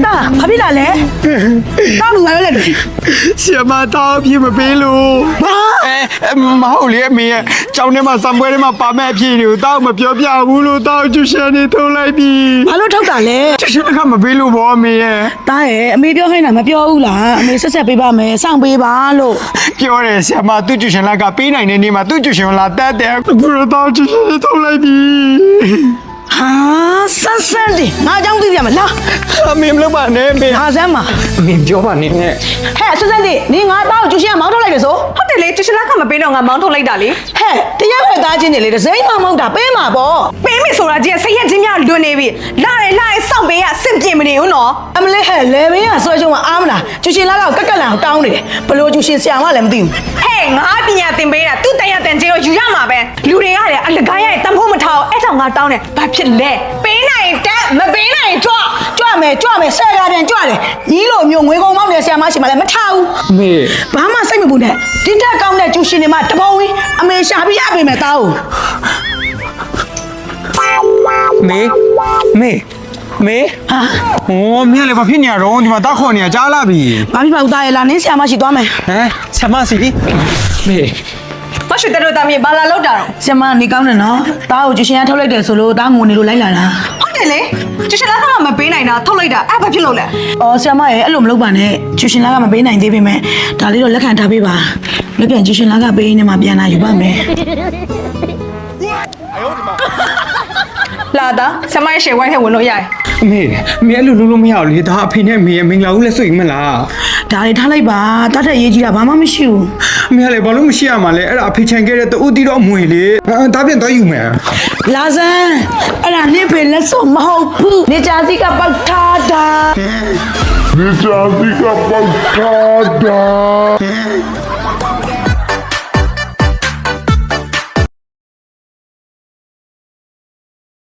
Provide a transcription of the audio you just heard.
တာဘာဖြစ်လာလဲတောင်းလူလာလဲဆရာမတောင်းဖြစ်မပေးလို့မဟုတ်လေအမေရဲ့ကျောင်းထဲမှာစံပွဲထဲမှာပါမဲ့အဖြစ်တွေကိုတောင်းမပြောပြဘူးလို့တောင်းကျူရှင်နေထုတ်လိုက်ပြီဘာလို့ထုတ်တာလဲကျူရှင်ကမပေးလို့ဘောအမေရဲ့တားရဲ့အမေပြောခိုင်းတာမပြောဘူးလားအမေဆက်ဆက်ပေးပါမယ်စောင့်ပေးပါလို့ပြောတယ်ဆရာမသူ့ကျူရှင်လက်ကပေးနိုင်တဲ့နေ့မှာသူ့ကျူရှင်လာတတ်တယ်အခုတော့တောင်းကျူရှင်နေထုတ်လိုက်ပြီဟာဆန်းဆန်းဒီငါအကြောင်းသိပြမယ်လားအမေမလုပ်ပါနဲ့မေဟာစမ်းပါအမေပြောပါနဲ့ဟဲ့ဆန်းဆန်းဒီနင်ငါတောင်းကျူရှင်ကမောင်းထုတ်လိုက်တယ်ဆိုဟုတ်တယ်လေကျူရှင်လက်ကမပေးတော့ငါမောင်းထုတ်လိုက်တာလေဟဲ့တရားပဲသားချင်းနေလေဒစိမ့်မမောင်းတာပေးမှာပေါ့ပေးမယ်ဆိုတာကြီးစိတ်ရက်ချင်းများလွန်နေပြီလာရဲစောင့်ပေးရစင်ပြေမနေဘူးနော်အမလေးဟဲ့လေဘင်းကဆွဲချုံမအားမလားကျူရှင်လက်ကကက်လာတောင်းနေတယ်ဘလို့ကျူရှင်ဆရာမလည်းမသိဘူးဟဲ့ငါပညာသင်ပေးတာသူ့တရားတန်ကျေတော့ယူရမှာပဲလူတွေကလည်းအလကားရဲ့တန်ဖို့မထားအောင်အဲ့ကြောင့်ငါတောင်းတယ်ဘာဖြစ်လဲပေးနိုင်တက်မပေးနိုင်ကြွမယ်ဆဲရပြန်ကြွတယ်ညီလိုမျိုးငွေကုန်မောင်းနေဆရာမရှိမှလည်းမထားဘူးမေဘာမှစိတ်မပူနဲ့ဒီတက်ကောင်းတဲ့ကျူရှင်တွေမှာတပုံဝင်းအမေရှာပြီးရပေးမယ်သားဦးမေဟာဟောမင်းလည်းဘာဖြစ်နေရတော့ဒီမှာတောက်ခေါ်နေရကြားလာပြီဘာဖြစ်ပါဦးသားရဲ့လားနင်းဆရာမရှိသွားမယ်ဟမ်ဆရာမရှိမေမရှိတဲ့တာမြေဘာလာလောက်တာတော့ဆရာမနေကောင်းတယ်နော်သားကိုကျူရှင်ကထုတ်လိုက်တယ်ဆိုလို့သားငိုနေလို့လိုက်လာတာဟုတ်တယ်လေကျူရှင်လက်ကမပေးနိုင်တာထုတ်လိုက်တာအဲ့ဘာဖြစ်လို့လဲအော်ဆရာမရဲ့အဲ့လိုမလုပ်ပါနဲ့ကျူရှင်လက်ကမပေးနိုင်သေးပေမဲ့ဒါလေးတော့လက်ခံထားပေးပါလက်ပြန်ကျူရှင်လက်ကပေးနေမှပြန်လာယူပါမယ်လာတာဆမရဲ့ရှေ့ဝိုင်းထဲဝင်လို့ရတယ်မေအဲ့လိုလုံးမရဘူးလေဒါအဖေနဲ့မေရဲ့မင်္ဂလာဦးလဲဆွေမလားဒါလေးထားလိုက်ပါတတ်တဲ့ရေးကြီးတာဘာမှမရှိဘူးမေကလည်းဘာလို့မရှိရမှာလဲအဲ့ဒါအဖေချန်ခဲ့တဲ့တူတီတော့အမွေလေဒါပြန်တော့ယူမယ်လာစမ်းအဲ့ဒါနေဖေလက်စုံမဟုတ်ဘူးနေချာစီကပောက်ထားတာနေချာစီကပောက်ထားတာ